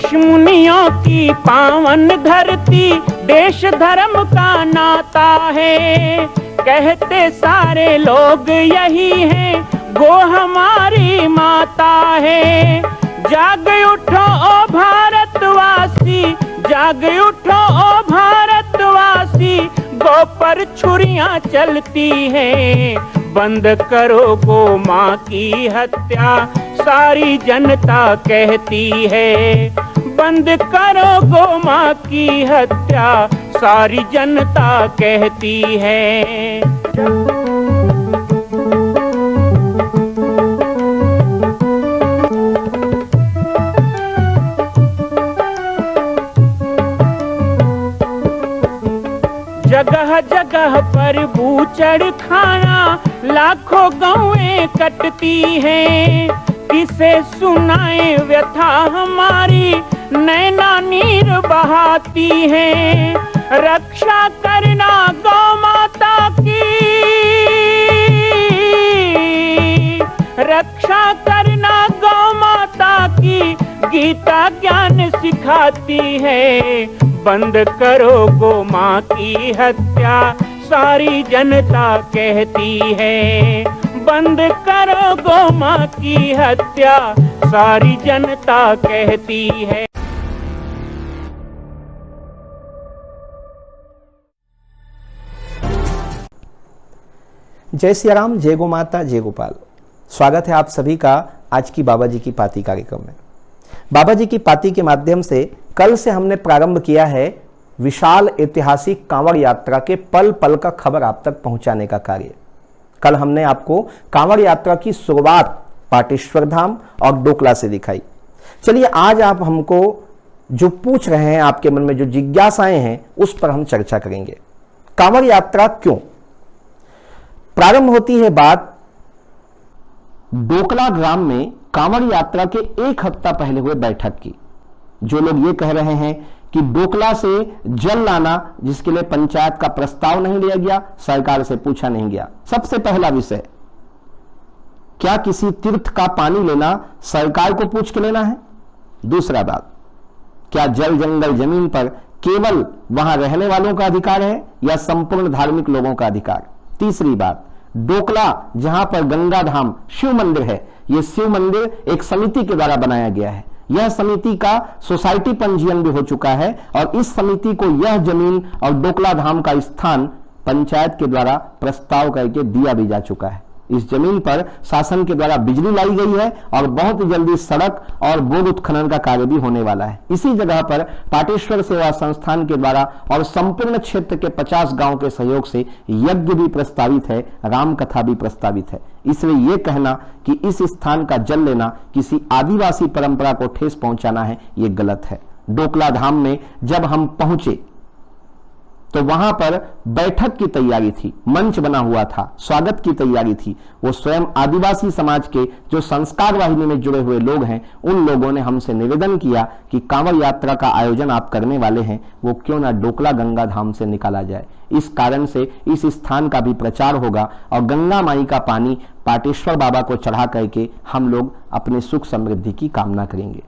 ऋषि मुनियों की पावन धरती, देश धर्म का नाता है। कहते सारे लोग यही हैं, गो हमारी माता है। जाग उठो ओ भारतवासी, जाग उठो ओ भारतवासी, गो पर छुरियां चलती हैं। बंद करो गो माँ की हत्या, सारी जनता कहती है। बंद करो गो माँ की हत्या, सारी जनता कहती है। जगह जगह पर बूचड़ खाना, लाखों गौएं कटती हैं। किसे सुनाए व्यथा हमारी, नैना नीर बहाती हैं। रक्षा करना गौ माता की, रक्षा करना गौ माता की, गीता ज्ञान सिखाती है। बंद करो गो माँ की हत्या, सारी जनता कहती है। बंद करो गो माँ की हत्या, सारी जनता कहती है। जय सिया राम, जय गो माता, जय गोपाल। स्वागत है आप सभी का आज की बाबा जी की पाती कार्यक्रम में। बाबा जी की पाती के माध्यम से कल से हमने प्रारंभ किया है विशाल ऐतिहासिक कांवड़ यात्रा के पल पल का खबर आप तक पहुंचाने का कार्य। कल हमने आपको कांवड़ यात्रा की शुरुआत पाटेश्वर धाम और डोकला से दिखाई। चलिए आज आप हमको जो पूछ रहे हैं, आपके मन में जो जिज्ञासाएं हैं, उस पर हम चर्चा करेंगे। कांवड़ यात्रा क्यों प्रारंभ होती है? बात डोकला ग्राम में कांवड़ यात्रा के एक हफ्ता पहले हुए बैठक की। जो लोग ये कह रहे हैं कि डोकला से जल लाना, जिसके लिए पंचायत का प्रस्ताव नहीं लिया गया, सरकार से पूछा नहीं गया। सबसे पहला विषय, क्या किसी तीर्थ का पानी लेना सरकार को पूछ के लेना है? दूसरा बात, क्या जल जंगल जमीन पर केवल वहां रहने वालों का अधिकार है या संपूर्ण धार्मिक लोगों का अधिकार? तीसरी बात, डोकला जहां पर गंगा धाम शिव मंदिर है, यह शिव मंदिर एक समिति के द्वारा बनाया गया है। यह समिति का सोसाइटी पंजीयन भी हो चुका है और इस समिति को यह जमीन और डोकला धाम का स्थान पंचायत के द्वारा प्रस्ताव करके दिया भी जा चुका है। इस जमीन पर शासन के द्वारा बिजली लाई गई है और बहुत ही जल्दी सड़क और बोर उत्खनन का कार्य भी होने वाला है। इसी जगह पर पाटेश्वर सेवा संस्थान के द्वारा और संपूर्ण क्षेत्र के 50 गांव के सहयोग से यज्ञ भी प्रस्तावित है, राम कथा भी प्रस्तावित है। इसलिए यह कहना कि इस स्थान का जल लेना किसी आदिवासी परंपरा को ठेस पहुंचाना है, यह गलत है। डोकला धाम में जब हम पहुंचे तो वहां पर बैठक की तैयारी थी, मंच बना हुआ था, स्वागत की तैयारी थी। वो स्वयं आदिवासी समाज के जो संस्कार वाहिनी में जुड़े हुए लोग हैं, उन लोगों ने हमसे निवेदन किया कि कांवड़ यात्रा का आयोजन आप करने वाले हैं, वो क्यों ना डोकला गंगा धाम से निकाला जाए। इस कारण से इस स्थान का भी प्रचार होगा और गंगा माई का पानी पाटेश्वर बाबा को चढ़ा करके हम लोग अपने सुख समृद्धि की कामना करेंगे।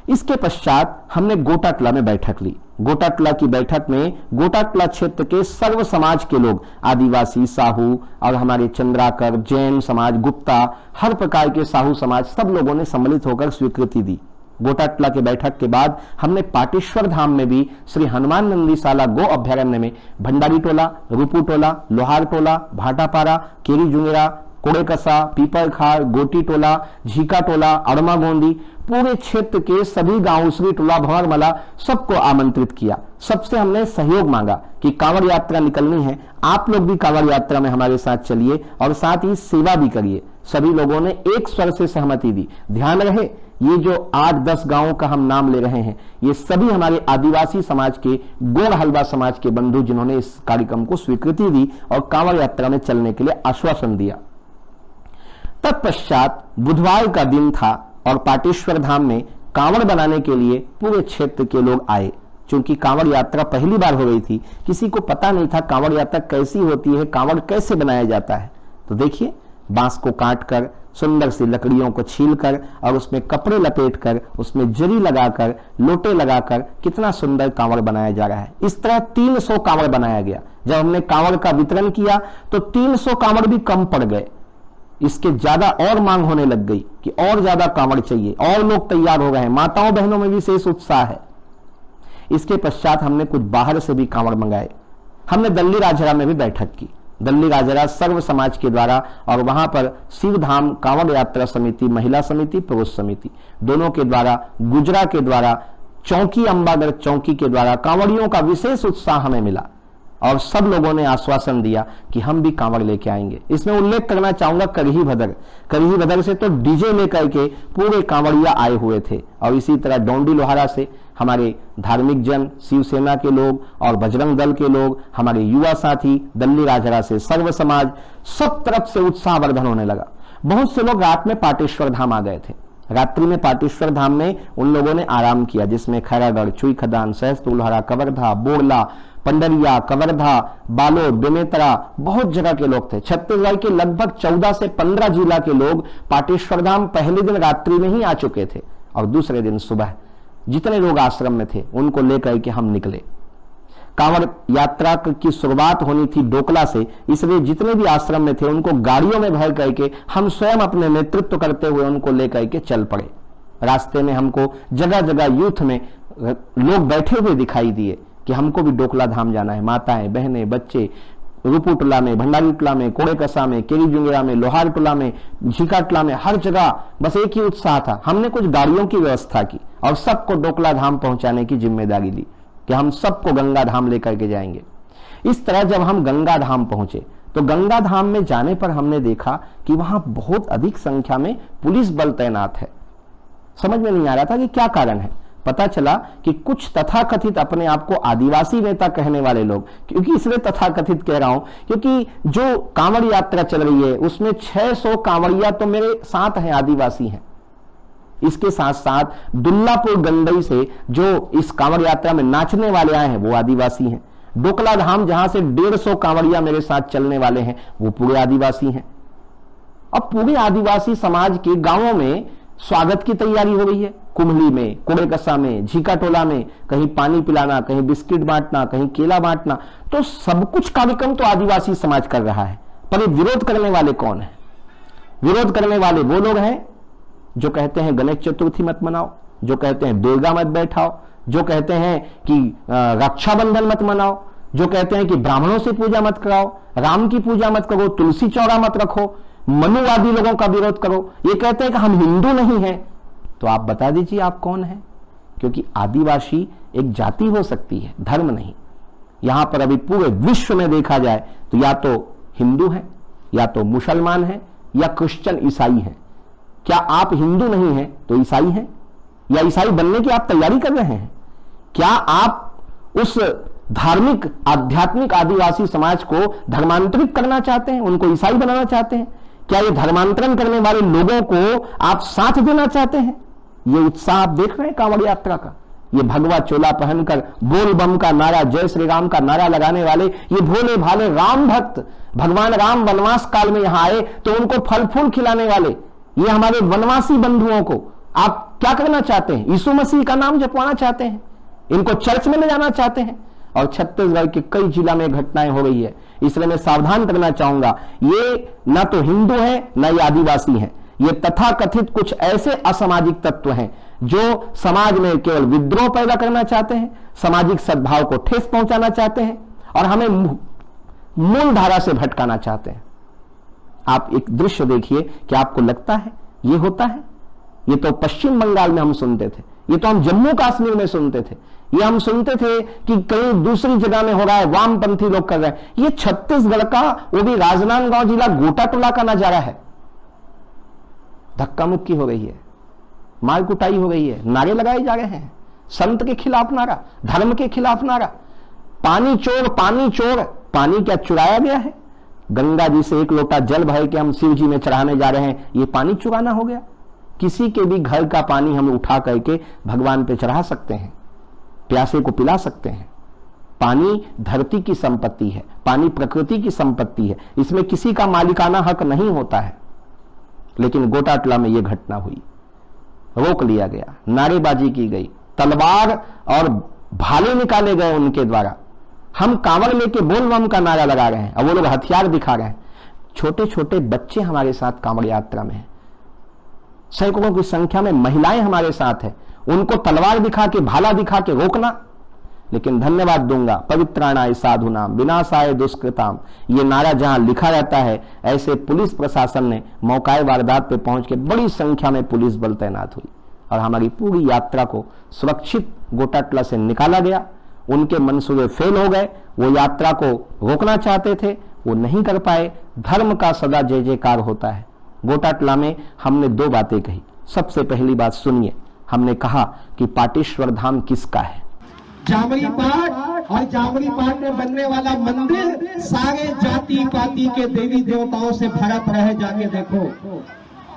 इसके पश्चात हमने गोटाटला में बैठक ली। गोटाटला की बैठक में गोटाटला क्षेत्र के सर्व समाज के लोग, आदिवासी, साहू और हमारे चंद्राकर, जैन समाज, गुप्ता, हर प्रकार के साहू समाज, सब लोगों ने सम्मिलित होकर स्वीकृति दी। गोटाटला के बैठक के बाद हमने पाटेश्वर धाम में भी श्री हनुमान नंदीशाला गो अभ्यारण्य में भंडारी टोला, रूपू टोला, लोहार टोला, भाटापारा, केरी जुंगेरा, कोड़ेकसा, पीपरखार, गोटी टोला, झीका टोला, अड़मा गोंदी, पूरे क्षेत्र के सभी गांव, श्री टोला, भंवरमला, सबको आमंत्रित किया। सबसे हमने सहयोग मांगा कि कांवड़ यात्रा निकलनी है, आप लोग भी कांवड़ यात्रा में हमारे साथ चलिए और साथ ही सेवा भी करिए। सभी लोगों ने एक स्वर से सहमति दी। ध्यान रहे, ये जो 8-10 गांवों का हम नाम ले रहे हैं, ये सभी हमारे आदिवासी समाज के, गोड़ हलवा समाज के बंधु, जिन्होंने इस कार्यक्रम को स्वीकृति दी और कांवड़ यात्रा में चलने के लिए आश्वासन दिया। तत्पश्चात बुधवार का दिन था और पाटेश्वर धाम में कांवड़ बनाने के लिए पूरे क्षेत्र के लोग आए। क्योंकि कांवड़ यात्रा पहली बार हो रही थी, किसी को पता नहीं था कांवड़ यात्रा कैसी होती है, कांवड़ कैसे बनाया जाता है। तो देखिए, बांस को काट कर, सुंदर सी लकड़ियों को छीलकर और उसमें कपड़े लपेटकर, उसमें जरी लगाकर, लोटे लगाकर कितना सुंदर कांवड़ बनाया जा रहा है। इस तरह 300 कांवड़ बनाया गया। जब हमने कांवड़ का वितरण किया तो 300 कांवड़ भी कम पड़ गए। इसके ज्यादा और मांग होने लग गई कि और ज्यादा कांवड़ चाहिए, और लोग तैयार हो गए हैं। माताओं बहनों में विशेष उत्साह है। इसके पश्चात हमने कुछ बाहर से भी कांवड़ मंगाए। हमने दल्ली राजहरा में भी बैठक की। दल्ली राजहरा सर्व समाज के द्वारा, और वहां पर शिवधाम कांवड़ यात्रा समिति, महिला समिति, पुरुष समिति दोनों के द्वारा, गुजरा के द्वारा, चौकी अंबागढ़ चौकी के द्वारा कांवड़ियों का विशेष उत्साह हमें मिला और सब लोगों ने आश्वासन दिया कि हम भी कांवड़ लेके आएंगे। इसमें उल्लेख करना चाहूंगा करही भदर से तो डीजे लेकर के पूरे कांवड़िया आए हुए थे, और इसी तरह डोंडी लोहारा से हमारे धार्मिक जन, शिवसेना के लोग और बजरंग दल के लोग, हमारे युवा साथी, दल्ली राजहरा से सर्व समाज, सब तरफ से उत्साहवर्धन होने लगा। बहुत से लोग रात में पाटेश्वर धाम आ गए थे। रात्रि में पाटेश्वर धाम में उन लोगों ने आराम किया, जिसमें खैरागढ़, चुई खदान, सहस्त्र लोहारा, कवर्धा, बोरला, पंडरिया, कवर्धा, बालोद, बेमेतरा, बहुत जगह के लोग थे। छत्तीसगढ़ के लगभग 14 से 15 जिला के लोग पाटेश्वर धाम पहले दिन रात्रि में ही आ चुके थे, और दूसरे दिन सुबह जितने लोग आश्रम में थे उनको लेकर के हम निकले। कांवड़ यात्रा की शुरुआत होनी थी डोकला से, इसलिए जितने भी आश्रम में थे उनको गाड़ियों में भर करके हम स्वयं अपने नेतृत्व करते हुए उनको लेकर के चल पड़े। रास्ते में हमको जगह जगह यूथ में लोग बैठे हुए दिखाई दिए कि हमको भी डोकला धाम जाना है। माताएं, बहनें, बच्चे रूपू टोला में, भंडारी टोला में, कोड़े कसा में, केरी जुंगेरा में, लोहार टोला में, झीका टोला में, हर जगह बस एक ही उत्साह था। हमने कुछ गाड़ियों की व्यवस्था की और सबको डोकला धाम पहुंचाने की जिम्मेदारी ली कि हम सबको गंगा धाम लेकर के जाएंगे। इस तरह जब हम गंगा धाम पहुंचे तो गंगा धाम में जाने पर हमने देखा कि वहां बहुत अधिक संख्या में पुलिस बल तैनात है। समझ में नहीं आ रहा था कि क्या कारण है। पता चला कि कुछ तथाकथित अपने आप को आदिवासी नेता कहने वाले लोग, क्योंकि इसलिए तथाकथित कह रहा हूं क्योंकि जो कांवड़ यात्रा चल रही है उसमें 600 कांवड़िया तो मेरे साथ हैं, आदिवासी हैं। इसके साथ साथ दुल्लापुर गंडई से जो इस कांवड़ यात्रा में नाचने वाले आए हैं वो आदिवासी हैं। डोकला धाम जहां से 150 कांवड़िया मेरे साथ चलने वाले हैं वो पूरे आदिवासी हैं। अब पूरे आदिवासी समाज के गांवों में स्वागत की तैयारी हो रही है। कुम्हली में, कोड़ेकसा में, झीका टोला में कहीं पानी पिलाना, कहीं बिस्किट बांटना, कहीं केला बांटना, तो सब कुछ कार्यक्रम तो आदिवासी समाज कर रहा है। पर ये विरोध करने वाले कौन है? विरोध करने वाले वो लोग हैं जो कहते हैं गणेश चतुर्थी मत मनाओ, जो कहते हैं दुर्गा मत बैठाओ, जो कहते हैं कि रक्षाबंधन मत मनाओ, जो कहते हैं कि ब्राह्मणों से पूजा मत कराओ, राम की पूजा मत करो, तुलसी चौरा मत रखो, मनुवादी लोगों का विरोध करो। ये कहते हैं कि हम हिंदू नहीं हैं। तो आप बता दीजिए आप कौन है? क्योंकि आदिवासी एक जाति हो सकती है, धर्म नहीं। यहां पर अभी पूरे विश्व में देखा जाए तो या तो हिंदू हैं, या तो मुसलमान हैं, या क्रिश्चियन ईसाई हैं। क्या आप हिंदू नहीं हैं तो ईसाई हैं, या ईसाई बनने की आप तैयारी कर रहे हैं? क्या आप उस धार्मिक आध्यात्मिक आदिवासी समाज को धर्मांतरित करना चाहते हैं, उनको ईसाई बनाना चाहते हैं? क्या ये धर्मांतरण करने वाले लोगों को आप साथ देना चाहते हैं? ये उत्साह आप देख रहे हैं कांवड़ यात्रा का। ये भगवा चोला पहनकर बोल बम का नारा, जय श्री राम का नारा लगाने वाले ये भोले भाले राम भक्त, भगवान राम वनवास काल में यहां आए तो उनको फल फूल खिलाने वाले ये हमारे वनवासी बंधुओं को आप क्या करना चाहते हैं? यीशु मसीह का नाम जपवाना चाहते हैं, इनको चर्च में ले जाना चाहते हैं। और छत्तीसगढ़ के कई जिला में घटनाएं हो रही है। इसलिए मैं सावधान करना चाहूंगा, ये ना तो हिंदू है ना ये आदिवासी हैं। ये तथाकथित कुछ ऐसे असामाजिक तत्व हैं जो समाज में केवल विद्रोह पैदा करना चाहते हैं, सामाजिक सद्भाव को ठेस पहुंचाना चाहते हैं और हमें मूल धारा से भटकाना चाहते हैं। आप एक दृश्य देखिए कि आपको लगता है ये होता है? ये तो पश्चिम बंगाल में हम सुनते थे, ये तो हम जम्मू कश्मीर में सुनते थे, ये हम सुनते थे कि कहीं दूसरी जगह में हो रहा है, वामपंथी लोग कर रहे हैं। ये छत्तीसगढ़ का, वो भी राजनांदगांव जिला गोटा टोला का नजारा है। धक्का मुक्की हो रही है, मार कुटाई हो रही है, नारे लगाए जा रहे हैं, संत के खिलाफ नारा, धर्म के खिलाफ नारा, पानी चोर, पानी चोर। पानी क्या चुराया गया है? गंगा जी से एक लोटा जल भर के हम शिव जी में चढ़ाने जा रहे हैं, ये पानी चुराना हो गया? किसी के भी घर का पानी हम उठा करके भगवान पे चढ़ा सकते हैं, प्यासे को पिला सकते हैं। पानी धरती की संपत्ति है, पानी प्रकृति की संपत्ति है, इसमें किसी का मालिकाना हक नहीं होता है। लेकिन गोटाटला में यह घटना हुई, रोक लिया गया, नारेबाजी की गई, तलवार और भाले निकाले गए उनके द्वारा। हम कांवड़ लेके बोल बम का नारा लगा रहे हैं और वो लोग हथियार दिखा रहे हैं। छोटे छोटे बच्चे हमारे साथ कांवड़ यात्रा में हैं, सैकड़ों की संख्या में महिलाएं हमारे साथ हैं, उनको तलवार दिखा के भाला दिखा के रोकना। लेकिन धन्यवाद दूंगा, पवित्राणाय साधुनाम विनाशाय दुष्कृताम, ये नारा जहां लिखा रहता है, ऐसे पुलिस प्रशासन ने मौकाए वारदात पे पहुंच के बड़ी संख्या में पुलिस बल तैनात हुई और हमारी पूरी यात्रा को सुरक्षित गोटाटला से निकाला गया। उनके मंसूबे फेल हो गए, वो यात्रा को रोकना चाहते थे, वो नहीं कर पाए। धर्म का सदा जय जयकार होता है। गोटाटला में हमने 2 बातें कही। सबसे पहली बात सुनिए, हमने कहा कि पाटेश्वर धाम किसका है। जामरी पाट और जामरी पाट में बनने वाला मंदिर सारे जाति पाति के देवी देवताओं से भरत रहे, जाके देखो।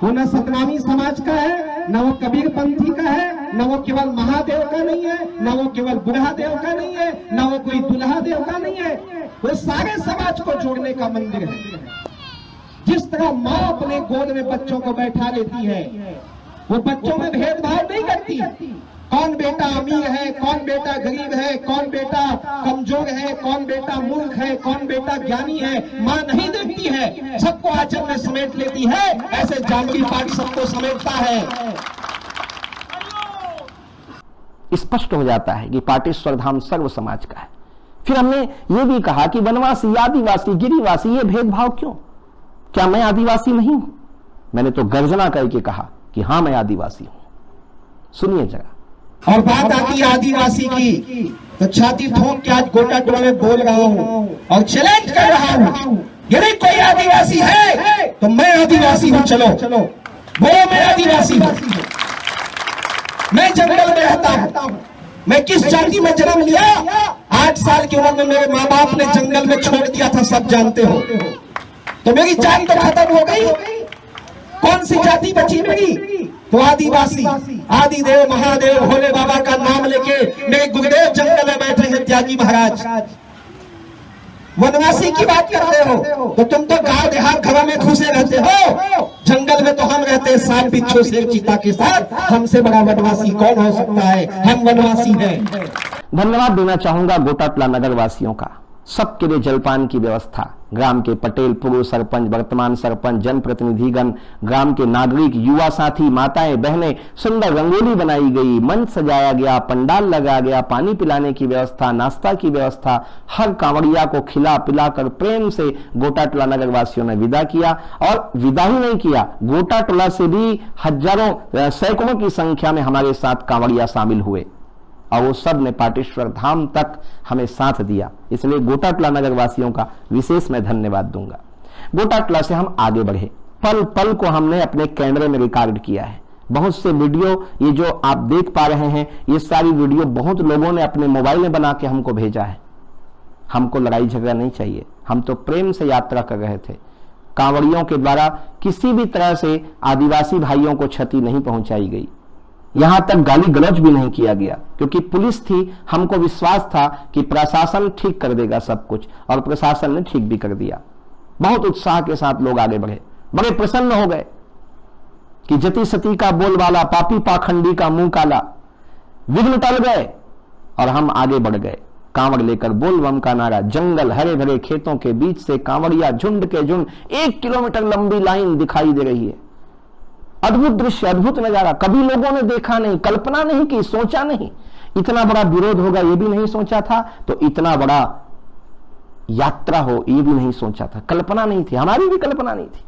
वो न सतनामी समाज का है, न वो कबीर पंथी का है, न वो केवल महादेव का नहीं है, न वो केवल बुढ़ा देव का नहीं है, न वो कोई दुल्हा देव का नहीं है। वो सारे समाज को जोड़ने का मंदिर है। जिस तरह माँ अपने गोद में बच्चों को बैठा लेती है, वो बच्चों में भेदभाव नहीं करती। कौन बेटा अमीर है, कौन बेटा गरीब है, कौन बेटा कमजोर है, कौन बेटा मूर्ख है, कौन बेटा ज्ञानी है, माँ नहीं देखती है, सबको आंचल में समेट लेती है। ऐसे जामरी पाठ सबको समेटता है। स्पष्ट हो जाता है कि पाटेश्वर धाम सर्व समाज का है। फिर हमने ये भी कहा कि वनवासी, आदिवासी, गिरिवासी, ये भेदभाव क्यों? क्या मैं आदिवासी नहीं हूं? मैंने तो गर्जना करके कहा कि हां मैं आदिवासी हूं। सुनिए जरा। और बात आती है आदिवासी की, तो छाती ठोक के आज गोटाटला में बोल रहा हूं और चैलेंज कर रहा हूं, यदि कोई आदिवासी है तो मैं आदिवासी हूं। चलो बोलो, मैं आदिवासी हूं। मैं जंगल में रहता हूं। मैं किस जाति में जन्म लिया, 8 साल की उम्र में मेरे माँ बाप ने जंगल में छोड़ दिया था, सब जानते हो। तो मेरी जात तो खत्म हो गई, कौन सी जाति बची मेरी? तो आदिवासी। आदिदेव महादेव भोले बाबा का नाम लेके मेरे गुरुदेव जंगल में बैठे हैं, त्यागी महाराज। वनवासी की बात करते हो तो तुम तो गांव देहात घरों में घुसे रहते हो, जंगल में तो हम रहते हैं सांप बिच्छू शेर चीता के साथ। हमसे बड़ा वनवासी कौन हो सकता है? हम वनवासी हैं। धन्यवाद देना चाहूंगा गोटाटला नगर वासियों का। सबके लिए जलपान की व्यवस्था, ग्राम के पटेल, पूर्व सरपंच, वर्तमान सरपंच, जनप्रतिनिधिगण, ग्राम के नागरिक, युवा साथी, माताएं बहनें, सुंदर रंगोली बनाई गई, मंच सजाया गया, पंडाल लगाया गया, पानी पिलाने की व्यवस्था, नाश्ता की व्यवस्था, हर कांवड़िया को खिला पिलाकर प्रेम से गोटाटला नगर वासियों ने विदा किया। और विदा ही नहीं किया, गोटाटला से भी हजारों सैकड़ों की संख्या में हमारे साथ कांवड़िया शामिल हुए और वो सब ने पाटेश्वर धाम तक हमें साथ दिया। इसलिए गोटाटला नगर वासियों का विशेष मैं धन्यवाद दूंगा। गोटाटला से हम आगे बढ़े, पल पल को हमने अपने कैमरे में रिकॉर्ड किया है। बहुत से वीडियो, ये जो आप देख पा रहे हैं, ये सारी वीडियो बहुत लोगों ने अपने मोबाइल में बना के हमको भेजा है। हमको लड़ाई झगड़ा नहीं चाहिए, हम तो प्रेम से यात्रा कर रहे थे। कांवड़ियों के द्वारा किसी भी तरह से आदिवासी भाइयों को क्षति नहीं पहुंचाई गई, यहां तक गाली गलौज भी नहीं किया गया, क्योंकि पुलिस थी। हमको विश्वास था कि प्रशासन ठीक कर देगा सब कुछ, और प्रशासन ने ठीक भी कर दिया। बहुत उत्साह के साथ लोग आगे बढ़े, बड़े प्रसन्न हो गए कि जति सती का बोलबाला, पापी पाखंडी का मुंह काला, विघ्न टल गए और हम आगे बढ़ गए। कांवड़ लेकर बोल बम का नारा, जंगल, हरे भरे खेतों के बीच से कांवड़िया झुंड के झुंड, 1 किलोमीटर लंबी लाइन दिखाई दे रही है। अद्भुत दृश्य, अद्भुत नजारा, कभी लोगों ने देखा नहीं, कल्पना नहीं की, सोचा नहीं। इतना बड़ा विरोध होगा ये भी नहीं सोचा था, तो इतना बड़ा यात्रा हो ये भी नहीं सोचा था, कल्पना नहीं थी, हमारी भी कल्पना नहीं थी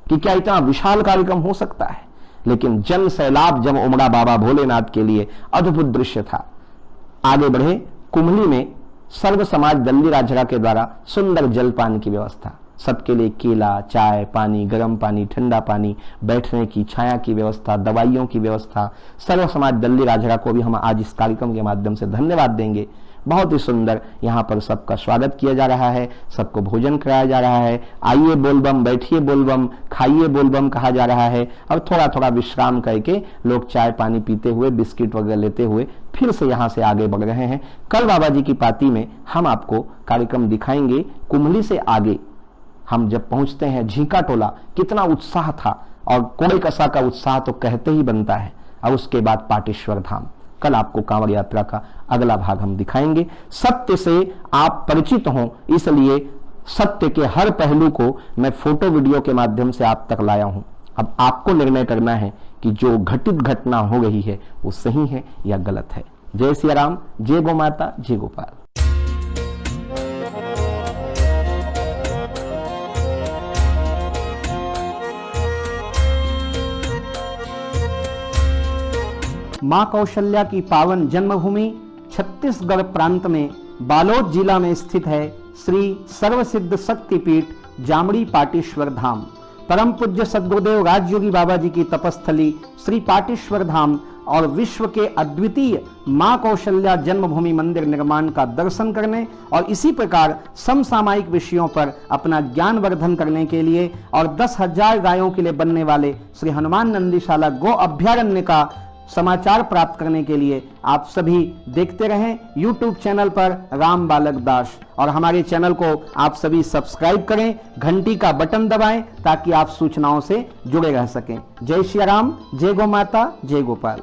कि क्या इतना विशाल कार्यक्रम हो सकता है। लेकिन जन सैलाब जब उमड़ा बाबा भोलेनाथ के लिए, अद्भुत दृश्य था। आगे बढ़े, कुमली में सर्व समाज दल्ली राजरा के द्वारा सुंदर जलपान की व्यवस्था, सबके लिए केला, चाय, पानी, गर्म पानी, ठंडा पानी, बैठने की छाया की व्यवस्था, दवाइयों की व्यवस्था। सर्व समाज दल्ली राजरा को भी हम आज इस कार्यक्रम के माध्यम से धन्यवाद देंगे। बहुत ही सुंदर यहाँ पर सबका स्वागत किया जा रहा है, सबको भोजन कराया जा रहा है। आइए बोलबम, बैठिए बोलबम, खाइए बोलबम कहा जा रहा है। और थोड़ा थोड़ा विश्राम करके लोग चाय पानी पीते हुए, बिस्किट वगैरह लेते हुए फिर से यहाँ से आगे बढ़ रहे हैं। कल बाबा जी की पाती में हम आपको कार्यक्रम दिखाएंगे। कुमली से आगे हम जब पहुंचते हैं झींका टोला, कितना उत्साह था और कोड़े कसा का उत्साह तो कहते ही बनता है। और उसके बाद पाटेश्वर धाम। कल आपको कांवड़ यात्रा का अगला भाग हम दिखाएंगे। सत्य से आप परिचित हों, इसलिए सत्य के हर पहलू को मैं फोटो वीडियो के माध्यम से आप तक लाया हूं। अब आपको निर्णय करना है कि जो घटित घटना हो रही है वो सही है या गलत है। जय सिया राम, जय गौ माता, जय गोपाल। मां कौशल्या की पावन जन्मभूमि छत्तीसगढ़ प्रांत में बालोद जिला में स्थित है श्री सर्वसिद्ध शक्तिपीठ जामड़ी पाटेश्वर धाम। परम पूज्य सद्गुरुदेव राजयोगी बाबा जी की तपस्थली श्री पाटेश्वर धाम और विश्व के अद्वितीय मां कौशल्या जन्मभूमि मंदिर निर्माण का दर्शन करने और इसी प्रकार समसामयिक विषयों पर अपना ज्ञान वर्धन करने के लिए और 10,000 गायों के लिए बनने वाले श्री हनुमान नंदीशाला गो अभ्यारण्य का समाचार प्राप्त करने के लिए आप सभी देखते रहें YouTube चैनल पर राम बालक दास, और हमारे चैनल को आप सभी सब्सक्राइब करें, घंटी का बटन दबाएं ताकि आप सूचनाओं से जुड़े रह सकें। जय श्री राम, जय गौ माता, जय गोपाल।